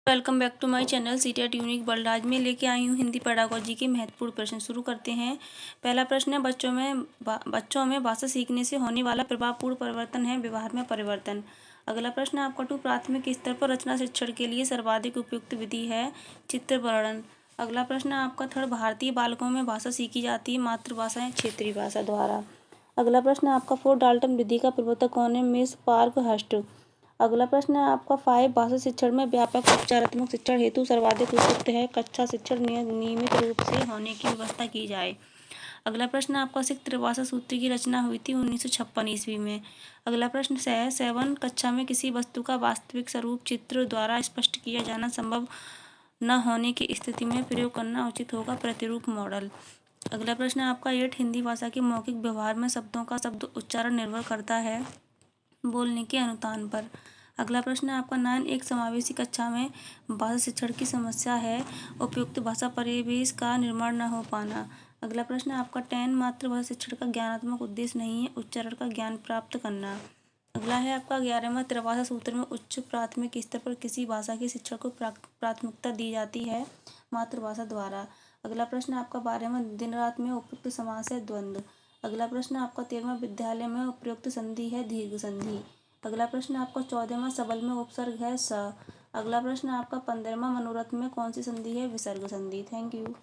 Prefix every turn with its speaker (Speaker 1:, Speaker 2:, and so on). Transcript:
Speaker 1: Welcome back to my channel CTET unique world. आज मैं लेके आई हूँ हिंदी पेडागोजी के महत्वपूर्ण प्रश्न। शुरू करते हैं। पहला प्रश्न है, बच्चों में भाषा सीखने से होने वाला प्रभावपूर्ण परिवर्तन है व्यवहार में परिवर्तन। अगला प्रश्न आपका 2 प्राथमिक स्तर पर रचना शिक्षण के लिए सर्वाधिक उपयुक्त विधि है चित्र वर्णन। अगला प्रश्न आपका 3 भारतीय बालकों में भाषा सीखी जाती है मातृभाषा या क्षेत्रीय भाषा द्वारा। अगला प्रश्न आपका 4 डाल्टन विधि का प्रवर्तक कौन है? Miss Parkhurst. अगला प्रश्न है आपका 5 भाषा शिक्षण में व्यापक उपचारात्मक शिक्षण हेतु सर्वाधिक उपयुक्त है कक्षा शिक्षण नियमित रूप से होने की व्यवस्था की जाए। अगला प्रश्न आपका 6 त्रिभाषा सूत्र की रचना हुई थी 1956 ईस्वी में। अगला प्रश्न 7 कक्षा में किसी वस्तु का वास्तविक स्वरूप चित्र द्वारा स्पष्ट किया जाना संभव न होने की स्थिति में प्रयोग करना उचित होगा प्रतिरूप मॉडल। अगला प्रश्न आपका 8 हिंदी भाषा के मौखिक व्यवहार में शब्दों का शब्द उच्चारण निर्भर करता है बोलने के अनुतान पर। अगला प्रश्न आपका 9 एक समावेशी कक्षा में भाषा शिक्षण की समस्या है उपयुक्त भाषा परिवेश का निर्माण न हो पाना। अगला प्रश्न आपका 10 मातृभाषा शिक्षण का ज्ञानात्मक उद्देश्य नहीं है उच्चारण का ज्ञान प्राप्त करना। अगला है आपका 11वां त्रिभाषा सूत्र में उच्च प्राथमिक स्तर पर किसी भाषा के शिक्षण को प्राथमिकता दी जाती है मातृभाषा द्वारा। अगला प्रश्न आपका 12वां दिन रात में उपयुक्त समास है द्वंद्व। अगला प्रश्न आपका 13वां विद्यालय में उपयुक्त संधि है दीर्घ संधि। अगला प्रश्न आपका 14वां सबल में उपसर्ग है स। अगला प्रश्न आपका 15वां मनोरथ में कौन सी संधि है विसर्ग संधि। Thank you.